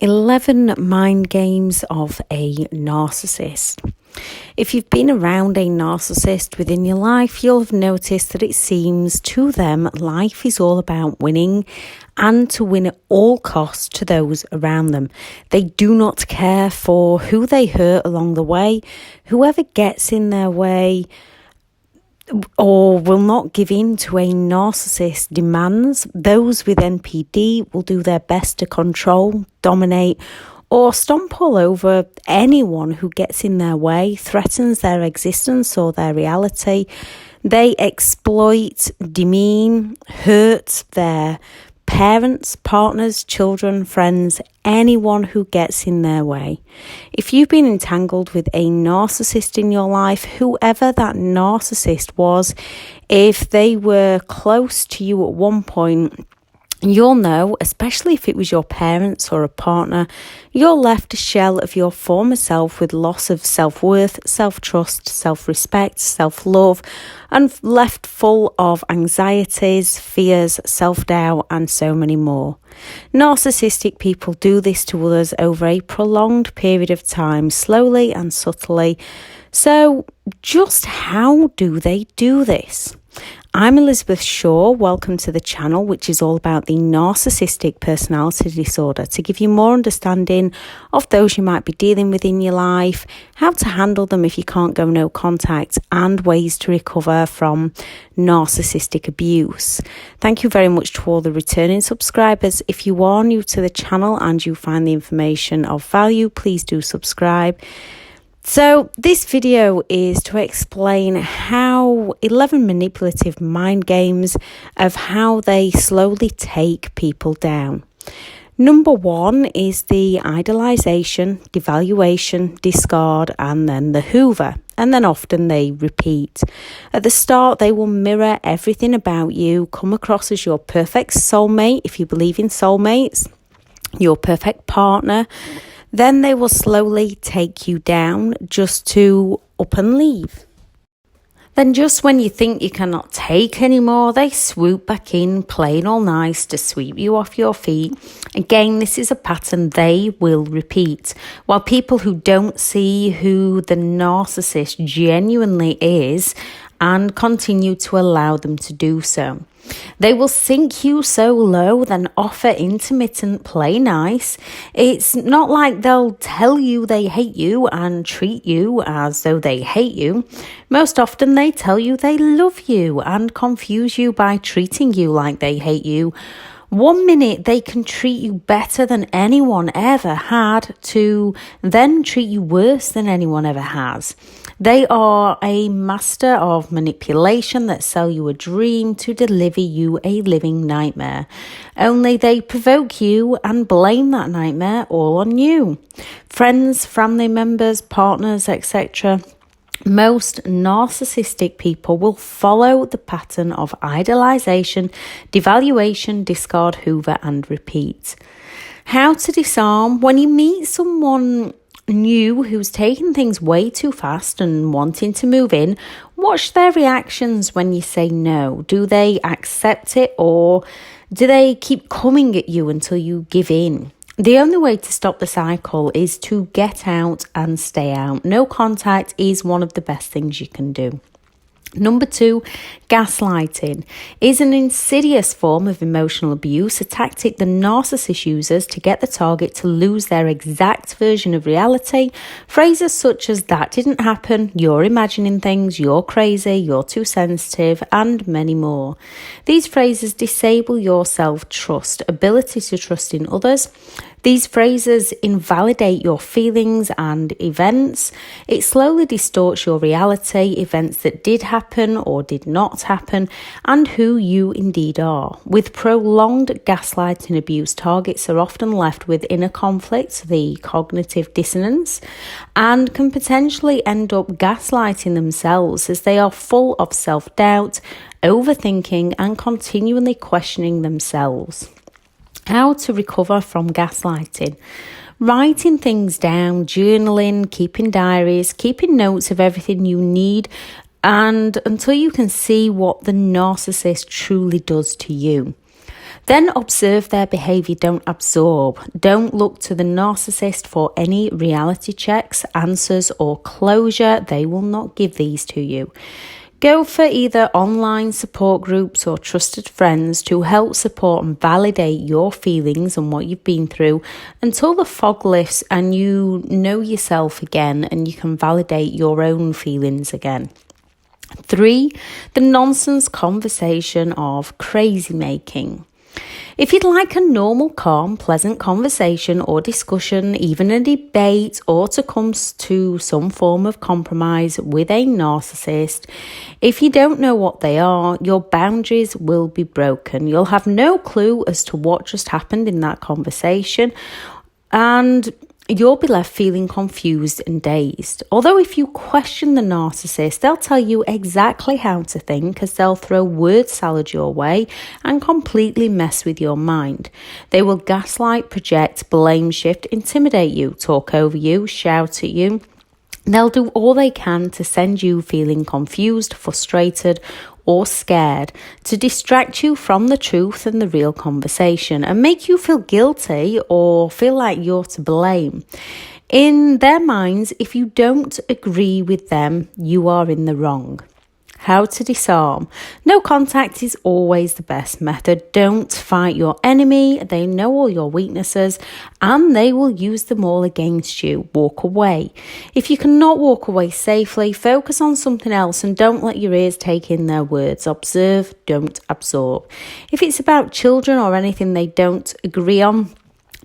11 mind games of a narcissist. If you've been around a narcissist within your life, you'll have noticed that it seems to them life is all about winning and to win at all costs to those around them. They do not care for who they hurt along the way. Whoever gets in their way or will not give in to a narcissist demands, those with NPD will do their best to control, dominate, or stomp all over anyone who gets in their way, threatens their existence or their reality. They exploit, demean, hurt their parents, partners, children, friends, anyone who gets in their way. If you've been entangled with a narcissist in your life, whoever that narcissist was, if they were close to you at one point, you'll know, especially if it was your parents or a partner, you're left a shell of your former self with loss of self-worth, self-trust, self-respect, self-love, and left full of anxieties, fears, self-doubt, and so many more. Narcissistic people do this to others over a prolonged period of time, slowly and subtly. So, just how do they do this? I'm Elizabeth Shaw. Welcome to the channel, which is all about the narcissistic personality disorder, to give you more understanding of those you might be dealing with in your life, how to handle them if you can't go no contact, and ways to recover from narcissistic abuse. Thank you very much to all the returning subscribers. If you are new to the channel and you find the information of value, please do subscribe. So this video is to explain how 11 manipulative mind games of how they slowly take people down. Number one is the idolization, devaluation, discard, and then the hoover. And then often they repeat. At the start, they will mirror everything about you, come across as your perfect soulmate, if you believe in soulmates, your perfect partner. Then they will slowly take you down just to up and leave. Then just when you think you cannot take anymore, they swoop back in, playing all nice to sweep you off your feet. Again, this is a pattern they will repeat. While people who don't see who the narcissist genuinely is and continue to allow them to do so. They will sink you so low, then offer intermittent play nice. It's not like they'll tell you they hate you and treat you as though they hate you. Most often they tell you they love you and confuse you by treating you like they hate you. 1 minute they can treat you better than anyone ever had, to then treat you worse than anyone ever has. They are a master of manipulation that sell you a dream to deliver you a living nightmare. Only they provoke you and blame that nightmare all on you. Friends, family members, partners, etc. Most narcissistic people will follow the pattern of idolization, devaluation, discard, hoover, and repeat. How to disarm? When you meet someone new who's taken things way too fast and wanting to move in, watch their reactions when you say no. Do they accept it, or do they keep coming at you until you give in? The only way to stop the cycle is to get out and stay out. No contact is one of the best things you can do. Number two, gaslighting is an insidious form of emotional abuse, a tactic the narcissist uses to get the target to lose their exact version of reality. Phrases such as "that didn't happen," "you're imagining things," "you're crazy," "you're too sensitive," and many more. These phrases disable your self-trust, ability to trust in others. These phrases invalidate your feelings and events. It slowly distorts your reality, events that did happen or did not happen, and who you indeed are. With prolonged gaslighting abuse, targets are often left with inner conflict, the cognitive dissonance, and can potentially end up gaslighting themselves as they are full of self-doubt, overthinking, and continually questioning themselves. How to recover from gaslighting? Writing things down, journaling, keeping diaries, keeping notes of everything you need, and until you can see what the narcissist truly does to you. Then observe their behaviour, don't absorb. Don't look to the narcissist for any reality checks, answers or closure. They will not give these to you. Go for either online support groups or trusted friends to help support and validate your feelings and what you've been through until the fog lifts and you know yourself again and you can validate your own feelings again. 3, the nonsense conversation of crazy making. If you'd like a normal, calm, pleasant conversation or discussion, even a debate, or to come to some form of compromise with a narcissist, if you don't know what they are, your boundaries will be broken. You'll have no clue as to what just happened in that conversation, and you'll be left feeling confused and dazed. Although if you question the narcissist, they'll tell you exactly how to think, as they'll throw word salad your way and completely mess with your mind. They will gaslight, project, blame shift, intimidate you, talk over you, shout at you. They'll do all they can to send you feeling confused, frustrated, or scared, to distract you from the truth and the real conversation and make you feel guilty or feel like you're to blame. In their minds, if you don't agree with them, you are in the wrong. How to disarm. No contact is always the best method. Don't fight your enemy. They know all your weaknesses and they will use them all against you. Walk away. If you cannot walk away safely, focus on something else and don't let your ears take in their words. Observe, don't absorb. If it's about children or anything they don't agree on,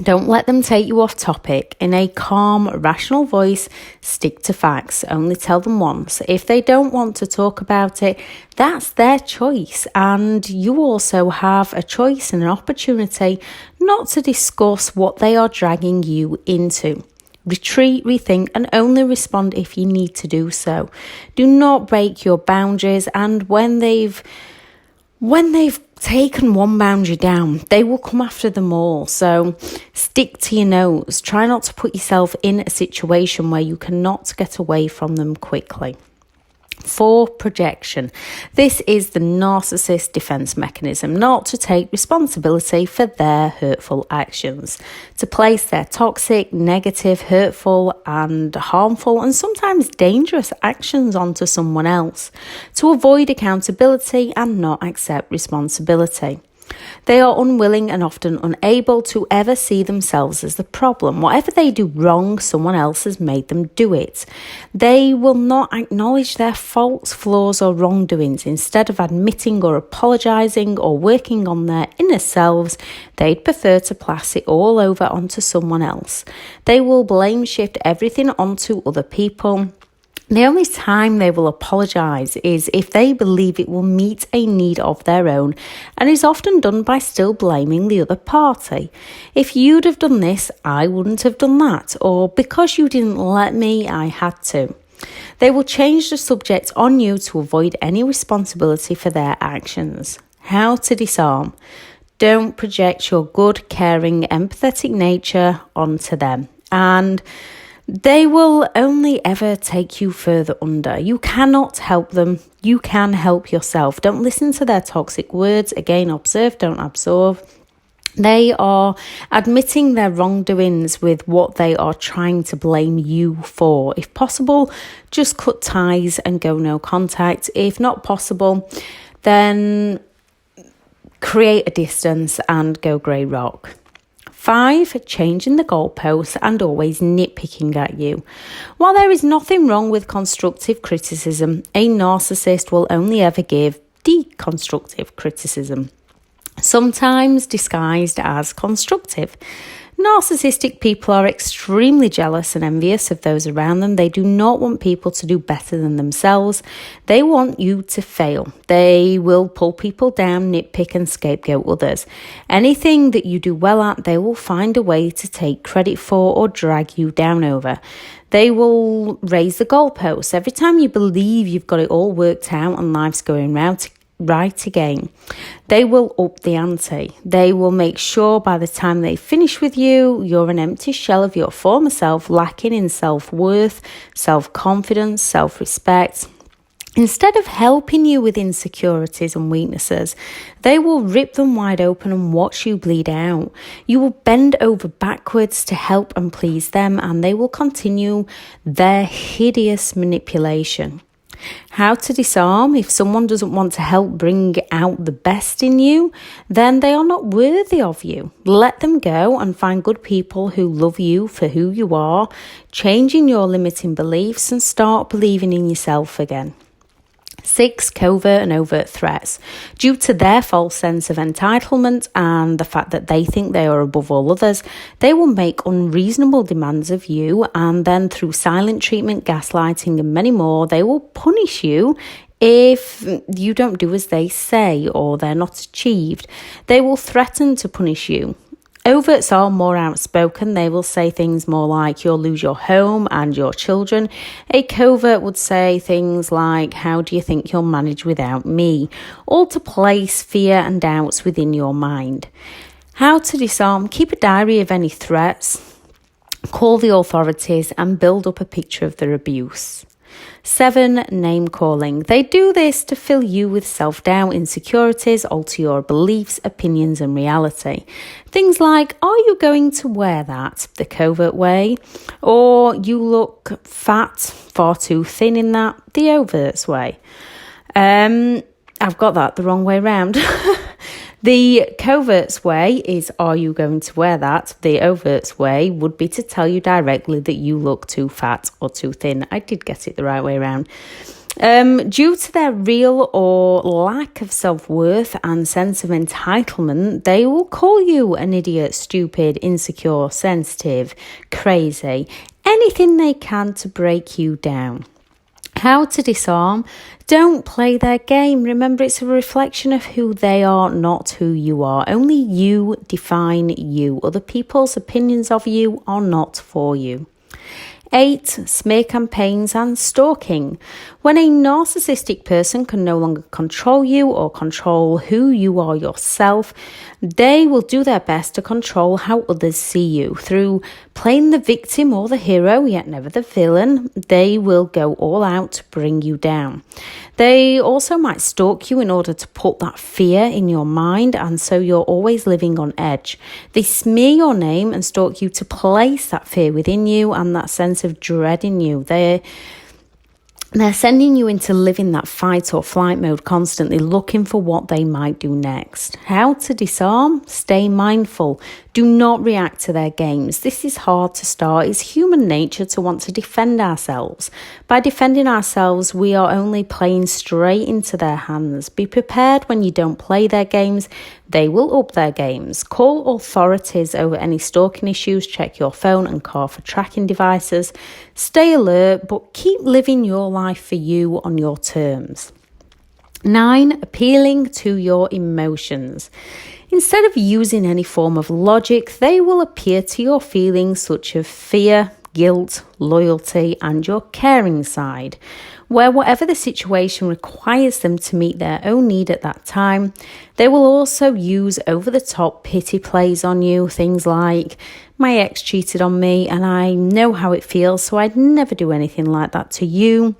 don't let them take you off topic. In a calm, rational voice, stick to facts. Only tell them once. If they don't want to talk about it, that's their choice. And you also have a choice and an opportunity not to discuss what they are dragging you into. Retreat, rethink, and only respond if you need to do so. Do not break your boundaries, and when they've taken one boundary down, they will come after them all. So stick to your nose. Try not to put yourself in a situation where you cannot get away from them quickly. 4, projection. This is the narcissist defense mechanism, not to take responsibility for their hurtful actions, to place their toxic, negative, hurtful and harmful and sometimes dangerous actions onto someone else, to avoid accountability and not accept responsibility. They are unwilling and often unable to ever see themselves as the problem. Whatever they do wrong, someone else has made them do it. They will not acknowledge their faults, flaws or wrongdoings. Instead of admitting or apologising or working on their inner selves, they'd prefer to pass it all over onto someone else. They will blame shift everything onto other people. The only time they will apologise is if they believe it will meet a need of their own, and is often done by still blaming the other party. If you'd have done this, I wouldn't have done that, or because you didn't let me, I had to. They will change the subject on you to avoid any responsibility for their actions. How to disarm. Don't project your good, caring, empathetic nature onto them, and they will only ever take you further under. You cannot help them. You can help yourself. Don't listen to their toxic words. Again, observe, don't absorb. They are admitting their wrongdoings with what they are trying to blame you for. If possible, just cut ties and go no contact. If not possible, then create a distance and go grey rock. 5, changing the goalposts and always nitpicking at you. While there is nothing wrong with constructive criticism, a narcissist will only ever give deconstructive criticism, sometimes disguised as constructive. Narcissistic people are extremely jealous and envious of those around them. They do not want people to do better than themselves. They want you to fail. They will pull people down, nitpick and scapegoat others. Anything that you do well at, they will find a way to take credit for or drag you down over. They will raise the goalposts. Every time you believe you've got it all worked out and life's going right again, they will up the ante. They will make sure by the time they finish with you, you're an empty shell of your former self, lacking in self-worth, self-confidence, self-respect. Instead of helping you with insecurities and weaknesses, they will rip them wide open and watch you bleed out. You will bend over backwards to help and please them, and they will continue their hideous manipulation. How to disarm: if someone doesn't want to help bring out the best in you, then they are not worthy of you. Let them go and find good people who love you for who you are, changing your limiting beliefs and start believing in yourself again. 6. Covert and overt threats. Due to their false sense of entitlement and the fact that they think they are above all others, they will make unreasonable demands of you, and then through silent treatment, gaslighting and many more, they will punish you if you don't do as they say or they're not achieved. They will threaten to punish you. Overts are more outspoken. They will say things more like, you'll lose your home and your children. A covert would say things like, how do you think you'll manage without me? All to place fear and doubts within your mind. How to disarm: keep a diary of any threats, call the authorities and build up a picture of their abuse. 7. Name calling. They do this to fill you with self-doubt, insecurities, alter your beliefs, opinions and reality. Things like, are you going to wear that? The covert way. Or you look fat, far too thin in that? The overt way. I've got that the wrong way round. The covert's way is, are you going to wear that? The overt's way would be to tell you directly that you look too fat or too thin. I did get it the right way around. Due to their real or lack of self-worth and sense of entitlement, they will call you an idiot, stupid, insecure, sensitive, crazy, anything they can to break you down. How to disarm: don't play their game. Remember, it's a reflection of who they are, not who you are. Only you define you. Other people's opinions of you are not for you. 8. Smear campaigns and stalking. When a narcissistic person can no longer control you or control who you are yourself, they will do their best to control how others see you. Through playing the victim or the hero, yet never the villain, they will go all out to bring you down. They also might stalk you in order to put that fear in your mind, and so you're always living on edge. They smear your name and stalk you to place that fear within you and that sense of dread in you. They're sending you into living that fight or flight mode, constantly looking for what they might do next. How to disarm: stay mindful. Do not react to their games. This is hard to start. It's human nature to want to defend ourselves. By defending ourselves, we are only playing straight into their hands. Be prepared when you don't play their games. They will up their games. Call authorities over any stalking issues. Check your phone and car for tracking devices. Stay alert, but keep living your life for you on your terms. 9. Appealing to your emotions. Instead of using any form of logic, they will appeal to your feelings such as fear, guilt, loyalty, and your caring side, where whatever the situation requires them to meet their own need at that time. They will also use over-the-top pity plays on you, things like, my ex cheated on me and I know how it feels, so I'd never do anything like that to you.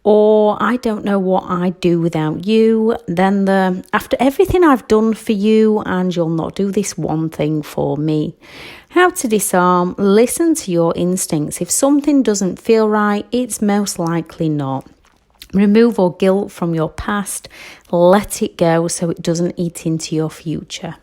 Or, I don't know what I'd do without you. Then after everything I've done for you and you'll not do this one thing for me. How to disarm: listen to your instincts. If something doesn't feel right, it's most likely not. Remove all guilt from your past. Let it go so it doesn't eat into your future.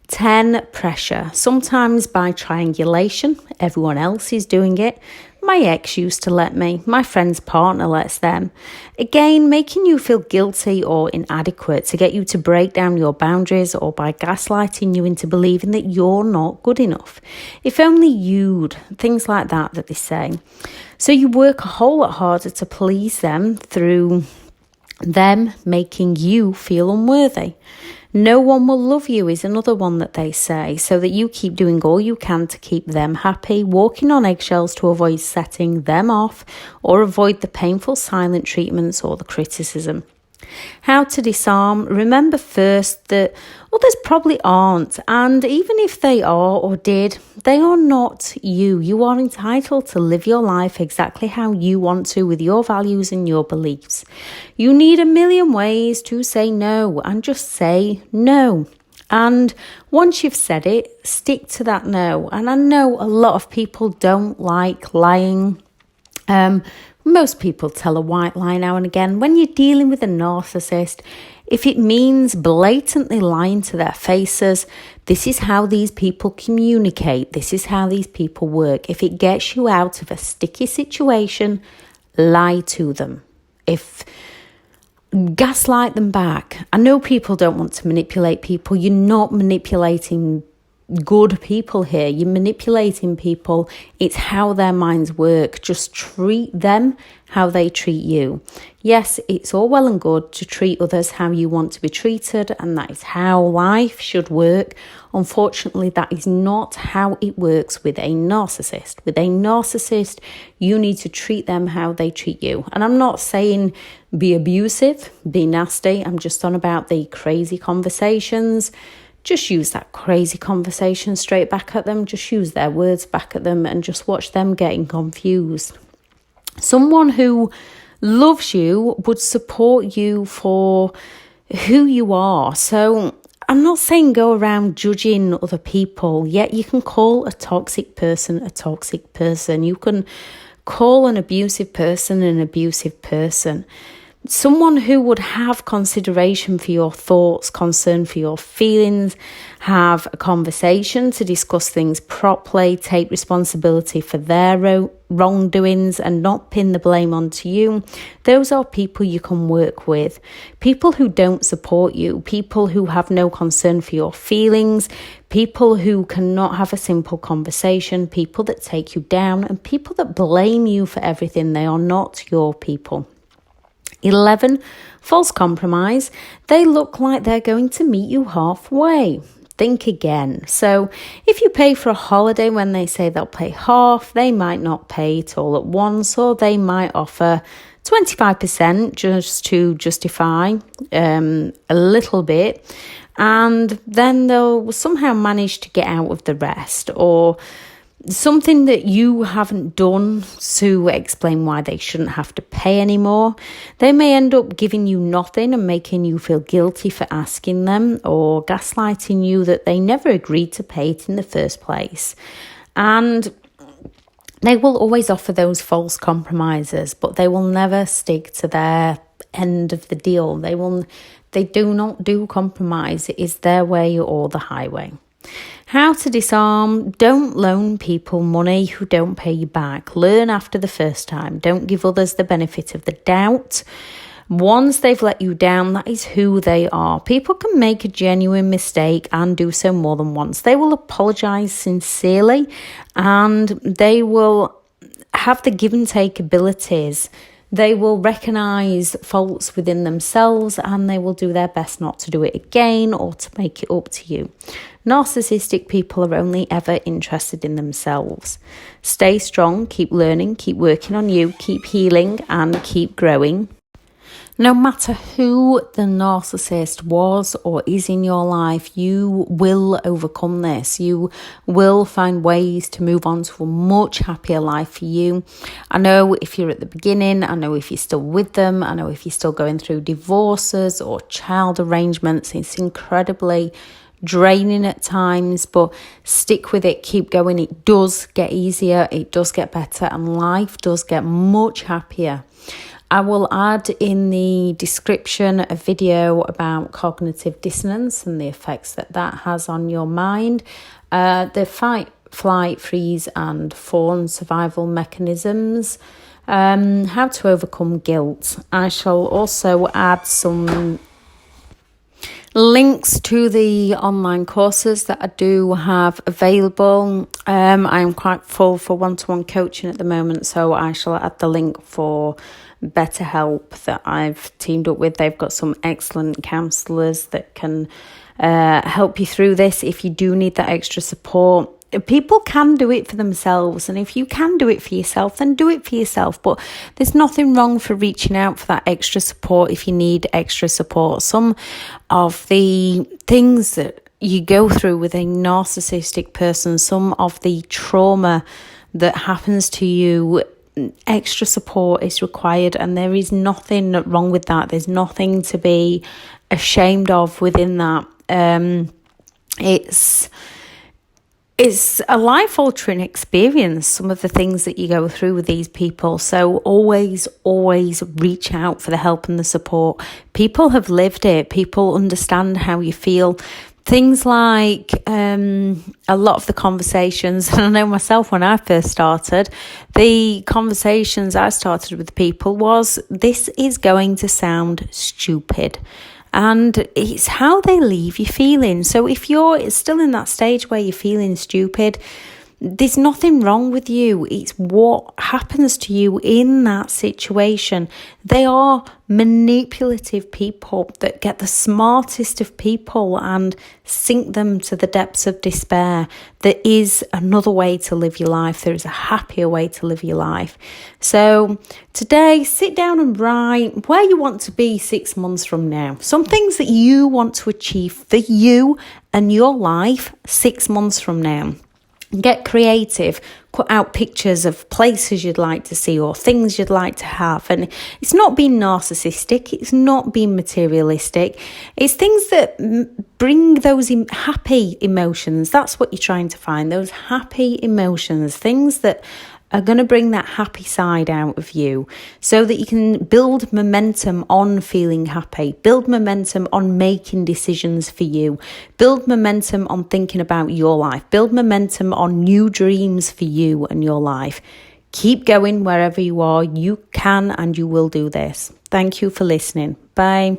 10. Pressure. Sometimes by triangulation, everyone else is doing it. My ex used to let me. My friend's partner lets them. Again, making you feel guilty or inadequate to get you to break down your boundaries, or by gaslighting you into believing that you're not good enough. If only you'd. Things like that they say. So you work a whole lot harder to please them through them making you feel unworthy. No one will love you is another one that they say, so that you keep doing all you can to keep them happy, walking on eggshells to avoid setting them off or avoid the painful silent treatments or the criticism. How to disarm: remember first that Others probably aren't, and even if they are or did, they are not you. You are entitled to live your life exactly how you want to, with your values and your beliefs. You need a million ways to say no, and just say no. And once you've said it, stick to that no. And I know a lot of people don't like lying. Most people tell a white lie now and again. When you're dealing with a narcissist, if it means blatantly lying to their faces, this is how these people communicate. This is how these people work. If it gets you out of a sticky situation, lie to them. Gaslight them back. I know people don't want to manipulate people. You're not manipulating good people here. You're manipulating people. It's how their minds work. Just treat them how they treat you. Yes, it's all well and good to treat others how you want to be treated, and that is how life should work. Unfortunately, that is not how it works with a narcissist. With a narcissist, you need to treat them how they treat you. And I'm not saying be abusive, be nasty. I'm just on about the crazy conversations. Just use that crazy conversation straight back at them. Just use their words back at them and just watch them getting confused. Someone who loves you would support you for who you are. So I'm not saying go around judging other people, yet you can call a toxic person a toxic person. You can call an abusive person an abusive person. Someone who would have consideration for your thoughts, concern for your feelings, have a conversation to discuss things properly, take responsibility for their wrongdoings and not pin the blame onto you. Those are people you can work with. People who don't support you, people who have no concern for your feelings, people who cannot have a simple conversation, people that take you down, and people that blame you for everything. They are not your people. 11, false compromise. They look like they're going to meet you halfway. Think again. So if you pay for a holiday when they say they'll pay half, they might not pay it all at once, or they might offer 25% just to justify a little bit, and then they'll somehow manage to get out of the rest, or something that you haven't done to explain why they shouldn't have to pay anymore. They may end up giving you nothing and making you feel guilty for asking them, or gaslighting you that they never agreed to pay it in the first place. And they will always offer those false compromises, but they will never stick to their end of the deal. They do not do compromise. It is their way or the highway. How to disarm. Don't loan people money who don't pay you back. Learn after the first time. Don't give others the benefit of the doubt. Once they've let you down, that is who they are. People can make a genuine mistake and do so more than once. They will apologise sincerely, and they will have the give and take abilities. They will recognise faults within themselves, and they will do their best not to do it again or to make it up to you. Narcissistic people are only ever interested in themselves. Stay strong, keep learning, keep working on you, keep healing, and keep growing. No matter who the narcissist was or is in your life, you will overcome this. You will find ways to move on to a much happier life for you. I know if you're at the beginning, I know if you're still with them, I know if you're still going through divorces or child arrangements, it's incredibly draining at times, but stick with it, keep going. It does get easier, it does get better, and life does get much happier. I will add in the description a video about cognitive dissonance and the effects that has on your mind, the fight, flight, freeze and fawn survival mechanisms, how to overcome guilt. I shall also add some links to the online courses that I do have available. I'm quite full for one-to-one coaching at the moment, so I shall add the link for BetterHelp that I've teamed up with. They've got some excellent counsellors that can help you through this if you do need that extra support. people can do it for themselves, and if you can do it for yourself, then do it for yourself. But there's nothing wrong for reaching out for that extra support if you need extra support. Some of the things that you go through with a narcissistic person, some of the trauma that happens to you, extra support is required, and there is nothing wrong with that. There's nothing to be ashamed of within that. It's a life-altering experience, some of the things that you go through with these people. So always reach out for the help and the support. People have lived it. People understand how you feel. Things like a lot of the conversations, and I know myself when I first started, the conversations I started with people was, this is going to sound stupid. And it's how they leave you feeling. So if you're still in that stage where you're feeling stupid, there's nothing wrong with you. It's what happens to you in that situation. They are manipulative people that get the smartest of people and sink them to the depths of despair. There is another way to live your life. There is a happier way to live your life. So today, sit down and write where you want to be 6 months from now. Some things that you want to achieve for you and your life 6 months from now. Get creative, put out pictures of places you'd like to see or things you'd like to have. And it's not being narcissistic, it's not being materialistic. It's things that bring those happy emotions. That's what you're trying to find, those happy emotions, things that are going to bring that happy side out of you so that you can build momentum on feeling happy, build momentum on making decisions for you, build momentum on thinking about your life, build momentum on new dreams for you and your life. Keep going wherever you are. You can and you will do this. Thank you for listening. Bye.